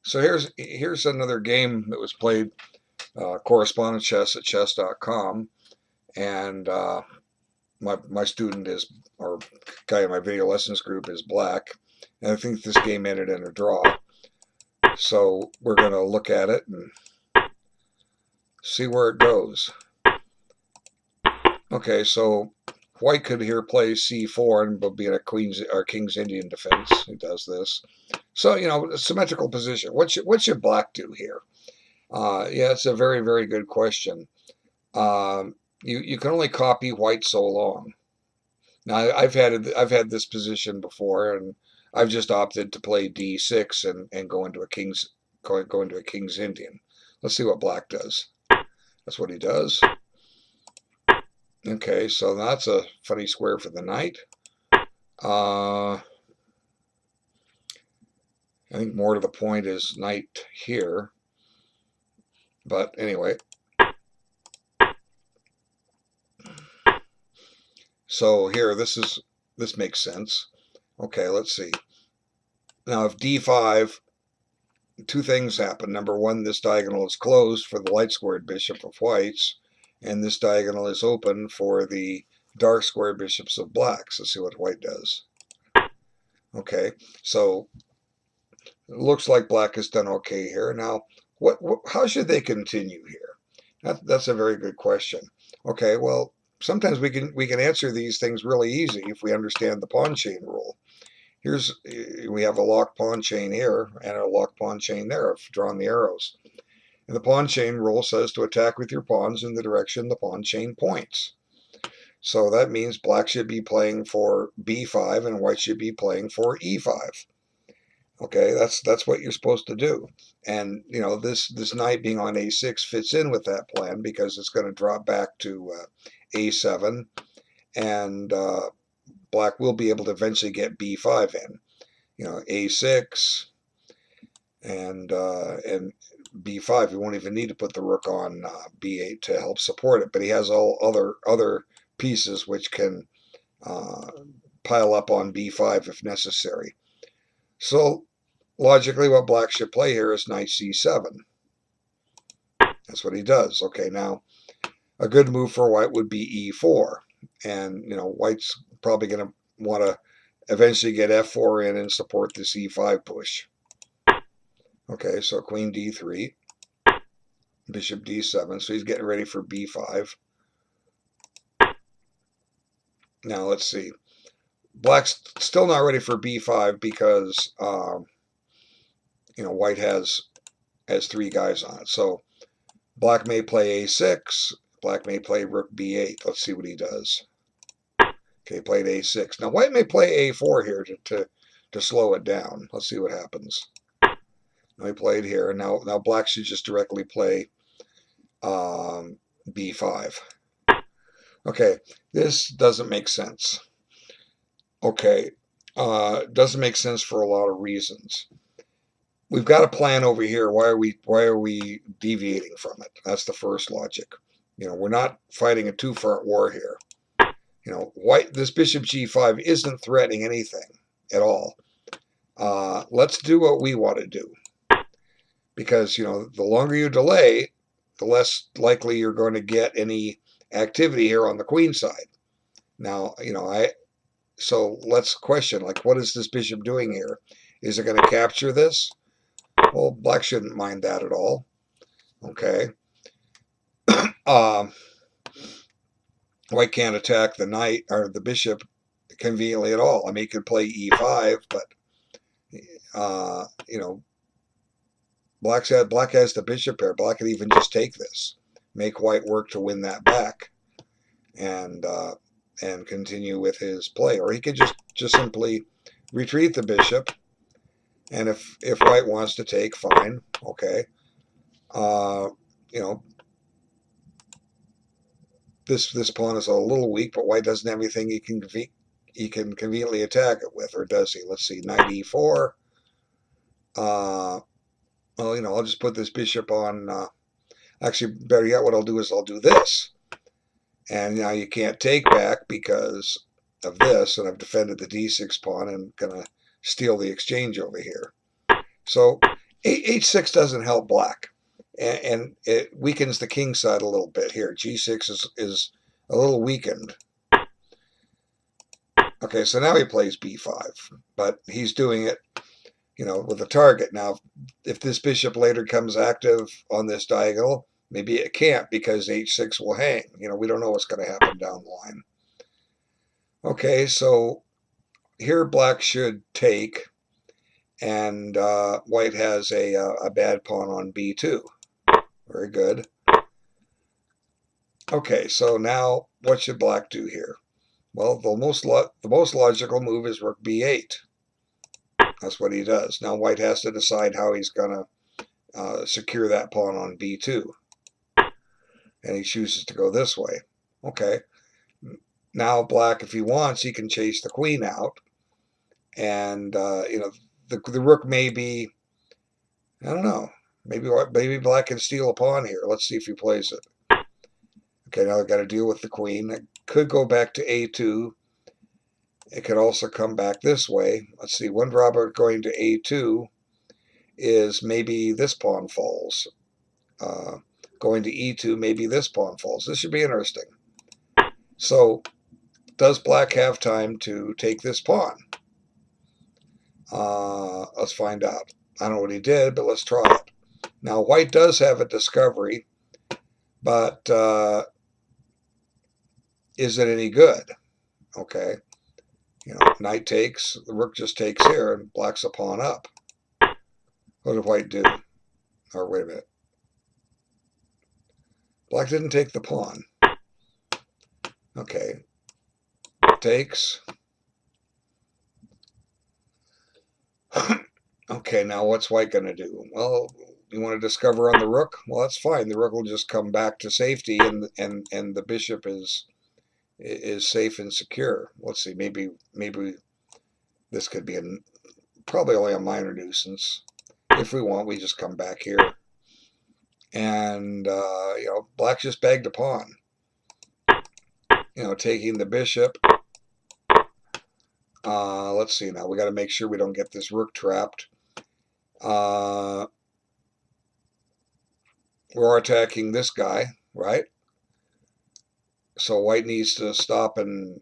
So here's another game that was played correspondence chess at chess.com, and my student is, or guy in my video lessons group is black, and I think this game ended in a draw. So we're going to look at it and see where it goes. Okay, so white could here play c4 and will be in a queen's or king's Indian defense. He does this. So, symmetrical position. What should black do here? Yeah, it's a very, very good question. You can only copy white so long. Now I've had this position before, and I've just opted to play d6 and go into a king's Indian. Let's see what black does. That's what he does. Okay, so that's a funny square for the knight. I think more to the point is knight here. But anyway. So here, this makes sense. Okay, let's see. Now if d5, two things happen. Number one, this diagonal is closed for the light squared bishop of whites, and this diagonal is open for the dark squared bishops of blacks. Let's see what white does. Okay, so it looks like black has done okay here. Now, how should they continue here? That's a very good question. Okay, well, sometimes we can answer these things really easy if we understand the pawn chain rule. We have a locked pawn chain here and a locked pawn chain there. I've drawn the arrows. And the pawn chain rule says to attack with your pawns in the direction the pawn chain points. So that means black should be playing for b5 and white should be playing for e5. Okay, that's what you're supposed to do. And this knight being on a6 fits in with that plan because it's going to drop back to a7, and black will be able to eventually get b5 in. A6 and b5. He won't even need to put the rook on b8 to help support it, but he has all other pieces which can pile up on b5 if necessary. So logically, what black should play here is knight c7. That's what he does. Okay, now a good move for white would be e4, and white's probably going to want to eventually get f4 in and support this e5 push. Okay, so queen d3, bishop d7, so he's getting ready for b5. Now let's see. Black's still not ready for b5 because white has three guys on it. So black may play a6, black may play rook b8. Let's see what he does. Okay, played a6. Now white may play a4 here to slow it down. Let's see what happens. Now he played here. Now black should just directly play b5. Okay, this doesn't make sense. Okay, doesn't make sense for a lot of reasons. We've got a plan over here. Why are we deviating from it? That's the first logic. We're not fighting a two-front war here. White, this bishop g5 isn't threatening anything at all. Let's do what we want to do. Because, the longer you delay, the less likely you're going to get any activity here on the queen side. Now, so let's question, what is this bishop doing here? Is it going to capture this? Well, black shouldn't mind that at all. Okay. White can't attack the knight or the bishop conveniently at all. I mean, he could play e5, but black has the bishop here. Black could even just take this, make white work to win that back, and continue with his play, or he could just simply retreat the bishop. And if white wants to take, fine, okay. This pawn is a little weak, but white doesn't have anything he can conveniently attack it with, or does he? Let's see, knight e4. Well, I'll just put this bishop on. Actually, better yet, what I'll do is I'll do this, and now you can't take back because of this, and I've defended the d6 pawn and gonna steal the exchange over here. So H6 doesn't help black, and it weakens the king side a little bit here. G6 is a little weakened. Okay, so now he plays B5, but he's doing it, with a target. Now, if this bishop later comes active on this diagonal, maybe it can't because H6 will hang. We don't know what's going to happen down the line. Okay, so here black should take, and white has a bad pawn on B2. Very good. Okay, so now what should black do here? Well, the most logical move is rook B8. That's what he does. Now white has to decide how he's going to secure that pawn on B2. And he chooses to go this way. Okay. Now black, if he wants, he can chase the queen out. And, the rook may be, I don't know, maybe black can steal a pawn here. Let's see if he plays it. Okay, now I've got to deal with the queen. It could go back to A2. It could also come back this way. Let's see, one drawback going to A2 is maybe this pawn falls. Going to E2, maybe this pawn falls. This should be interesting. So, does black have time to take this pawn? Let's find out. I don't know what he did, but let's try it. Now, white does have a discovery, but is it any good? Okay. Knight takes, the rook just takes here, and black's a pawn up. What did white do? Or wait a minute. Black didn't take the pawn. Okay. Takes. Okay, now what's white going to do? Well, you want to discover on the rook? Well, that's fine. The rook will just come back to safety, and the bishop is safe and secure. Let's see. Maybe this could be probably only a minor nuisance. If we want, we just come back here, and black just bagged a pawn. Taking the bishop. Let's see now. We got to make sure we don't get this rook trapped. We're attacking this guy, right? So white needs to stop and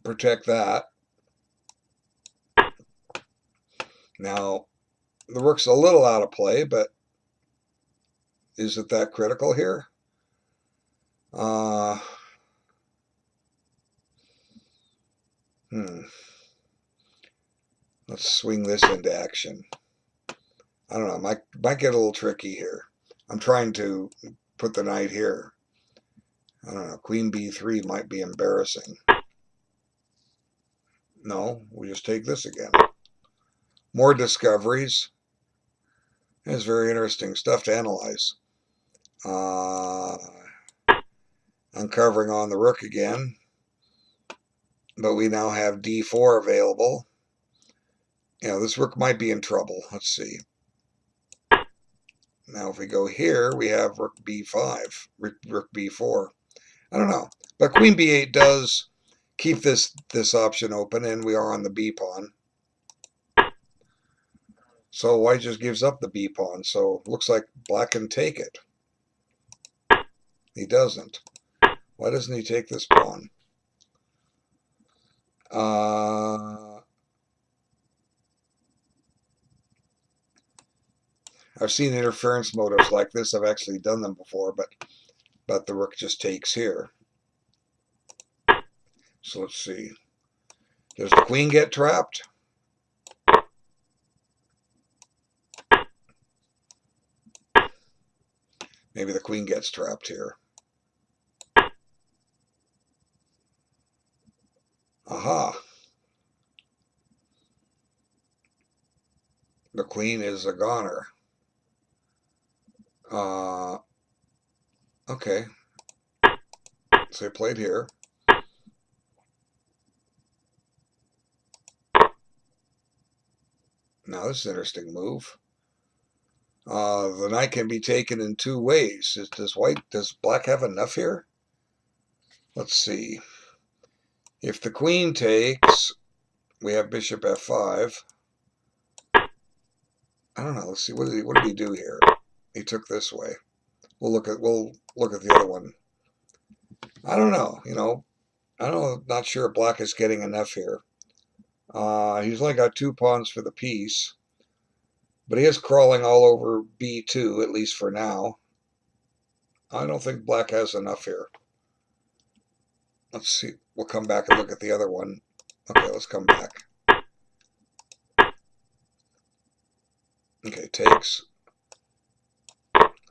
protect that. Now, the rook's a little out of play, but is it that critical here? Let's swing this into action. I don't know. Might get a little tricky here. I'm trying to put the knight here. I don't know. Queen B3 might be embarrassing. No, we just take this again. More discoveries. It's very interesting stuff to analyze. Uncovering on the rook again. But we now have D4 available. This rook might be in trouble. Let's see. Now if we go here, we have rook B5, rook B4. I don't know. But queen B8 does keep this option open, and we are on the B pawn. So white just gives up the B pawn. So looks like black can take it. He doesn't. Why doesn't he take this pawn? I've seen interference motives like this. I've actually done them before, but the rook just takes here. So let's see. Does the queen get trapped? Maybe the queen gets trapped here. Aha. The queen is a goner. Okay. So I played here. Now this is an interesting move. The knight can be taken in two ways. Does black have enough here? Let's see. If the queen takes, we have bishop F5. I don't know. Let's see. What did he do here? He took this way. We'll look at the other one. I don't know. I don't know. Not sure if black is getting enough here. He's only got 2 pawns for the piece, but he is crawling all over B2, at least for now. I don't think black has enough here. Let's see. We'll come back and look at the other one. Okay, let's come back. Okay, takes.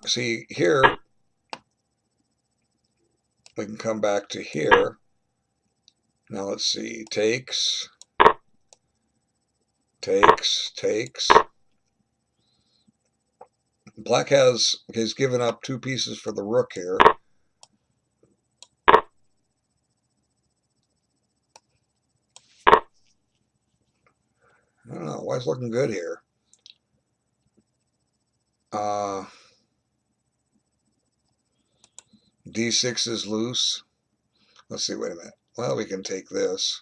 See, here, we can come back to here. Now let's see. Takes. Black has given up 2 pieces for the rook here. I don't know. White's looking good here. D6 is loose. Let's see. Wait a minute. Well, we can take this.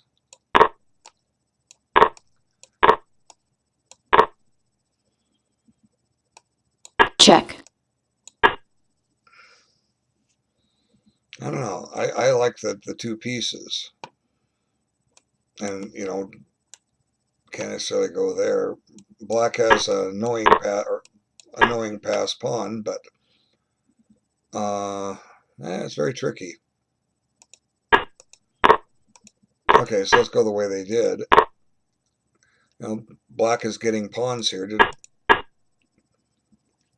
Check. I don't know. I like the 2 pieces. And, can't necessarily go there. Black has a annoying pass pawn, but it's very tricky. Okay, so let's go the way they did. Black is getting pawns here.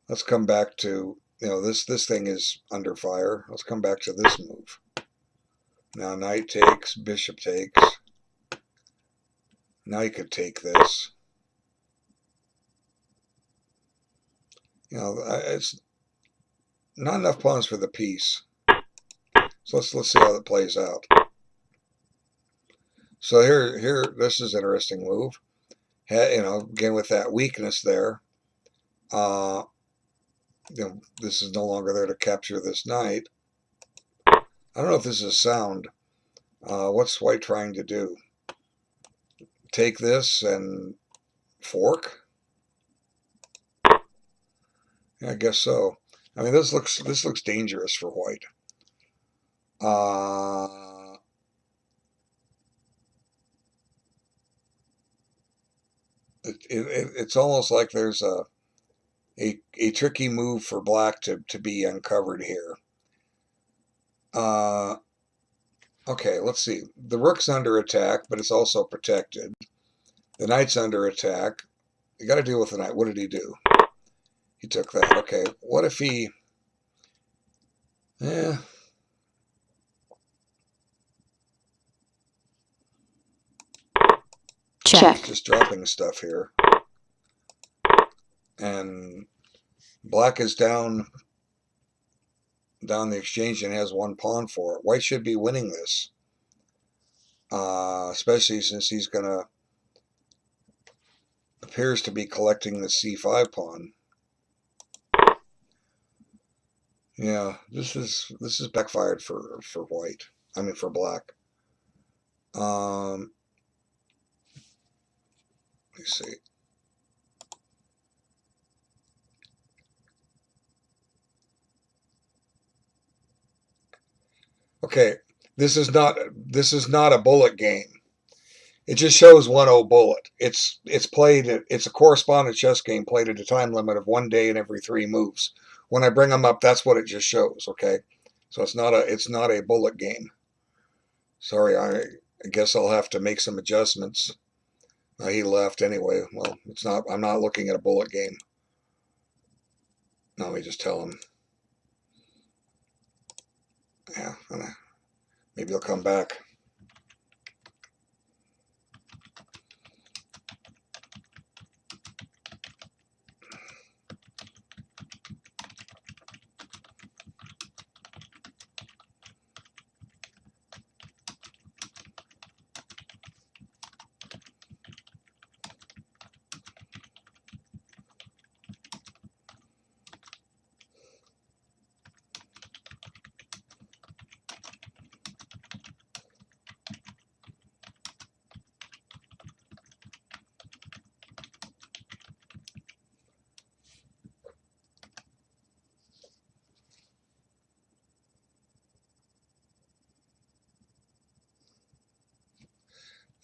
Let's come back to, this thing is under fire. Let's come back to this move. Now knight takes, bishop takes. Now you could take this. It's not enough pawns for the piece. So let's see how that plays out. So here, this is an interesting move. Again with that weakness there. This is no longer there to capture this knight. I don't know if this is sound. What's white trying to do? Take this and fork? Yeah, I guess so. I mean, this looks dangerous for white. It's almost like there's a tricky move for black to be uncovered here. Okay, let's see. The rook's under attack, but it's also protected. The knight's under attack. You got to deal with the knight. What did he do? He took that. Okay, what if he... Check. Just dropping stuff here. And black is down the exchange and has 1 pawn for it. White should be winning this. Especially since he's appears to be collecting the c5 pawn. Yeah, this is backfired for white. I mean for black. Let me see. Okay, this is not a bullet game. It just shows 1-0 bullet. It's played. It's a correspondent chess game played at a time limit of 1 day in every 3 moves. When I bring them up, that's what it just shows. Okay, so it's not a bullet game. Sorry, I guess I'll have to make some adjustments. He left anyway. Well, it's not. I'm not looking at a bullet game. Now let me just tell him. Yeah, maybe he'll come back.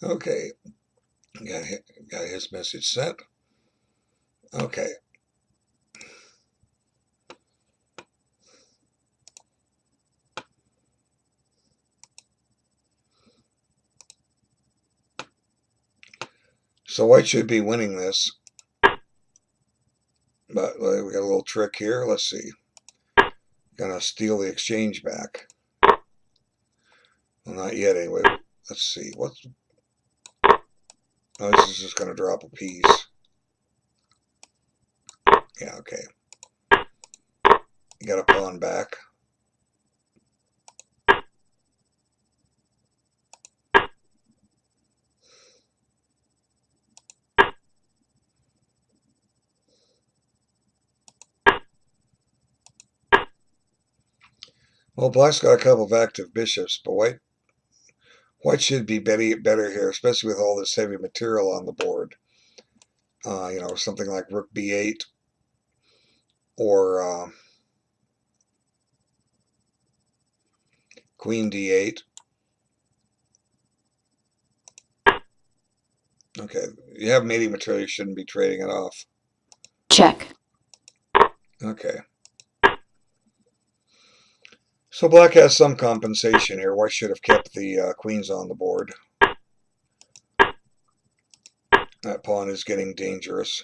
Okay, got his message sent. Okay. So white should be winning this. But we got a little trick here. Let's see. Gonna steal the exchange back. Well, not yet anyway. Let's see. What's... Oh, this is just gonna drop a piece. Yeah, okay. You got a pawn back. Well, black's got a couple of active bishops, but white should be better here, especially with all this heavy material on the board. You know, something like rook b8 or queen d8. Okay, you have mating material, you shouldn't be trading it off. Check. Okay. So black has some compensation here. White should have kept the queens on the board. That pawn is getting dangerous.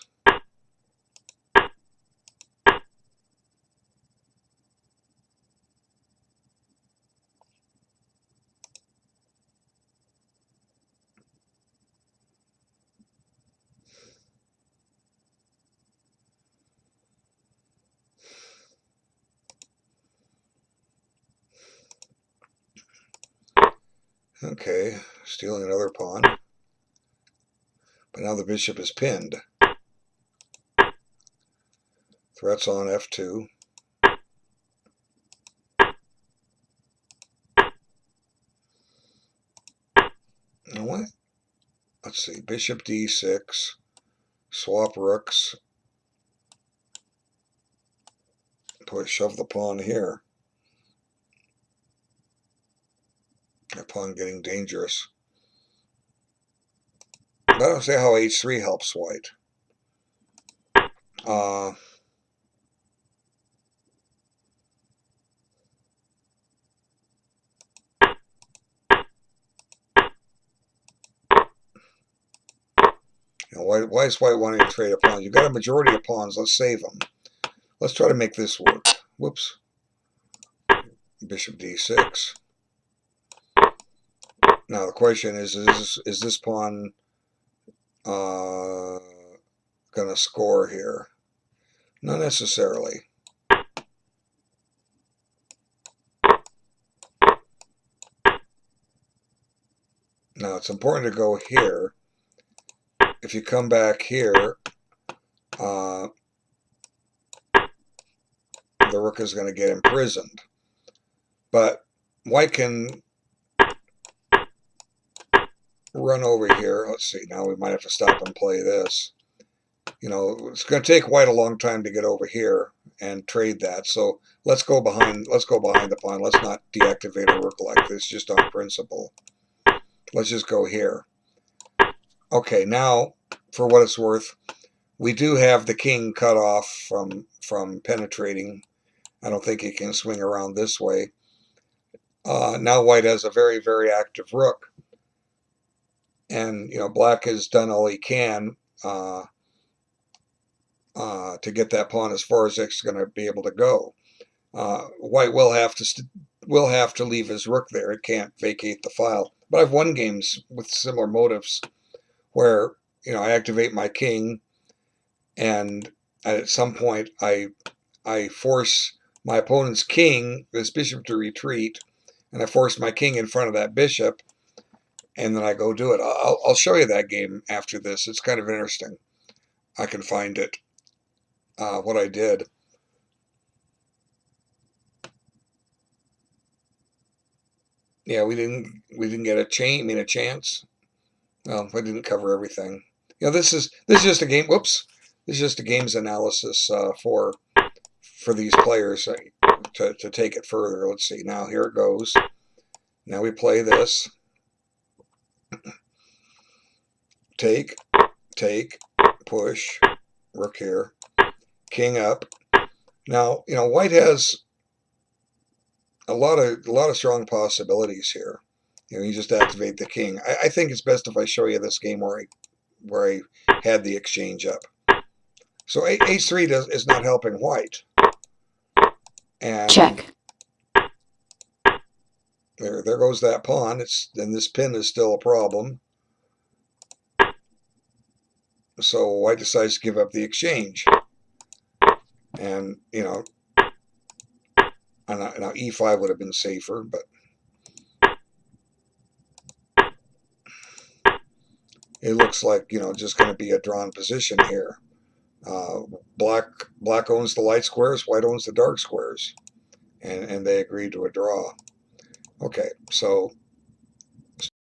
Okay, stealing another pawn. But now the bishop is pinned. Threats on f2. Now what? Let's see, bishop d6. Swap rooks. Shove the pawn here. That pawn getting dangerous. I don't see how h3 helps white. You know, why is white wanting to trade a pawn? You've got a majority of pawns. Let's save them. Let's try to make this work. Whoops. Bishop d6. Now the question is this pawn going to score here? Not necessarily. Now it's important to go here. If you come back here, the rook is going to get imprisoned. But white can run over here. Let's see. Now we might have to stop and play this. You know, it's going to take white a long time to get over here and trade that. So let's go behind the pawn. Let's not deactivate a rook like this just on principle. Let's just go here. Okay, now for what it's worth, we do have the king cut off from penetrating. I don't think he can swing around this way. Now white has a very, very active rook. And, you know, black has done all he can to get that pawn as far as it's going to be able to go. White will have to leave his rook there. It can't vacate the file. But I've won games with similar motives where, you know, I activate my king, and at some point I force my opponent's king, this bishop, to retreat, and I force my king in front of that bishop, and then I go do it. I'll show you that game after this. It's kind of interesting. I can find it. What I did. Yeah, we didn't get a chance. Well, I didn't cover everything. You know, this is just a game. Whoops, this is just a game's analysis for these players to take it further. Let's see. Now here it goes. Now we play this. take, push, rook here, king up. Now, white has a lot of strong possibilities here. You just activate the king. I think it's best if I show you this game where I had the exchange up. So h3 is not helping white. And check, there goes that pawn. And this pin is still a problem. So white decides to give up the exchange. And, now e5 would have been safer, but it looks like, just going to be a drawn position here. Black owns the light squares, white owns the dark squares. And they agreed to a draw. Okay, so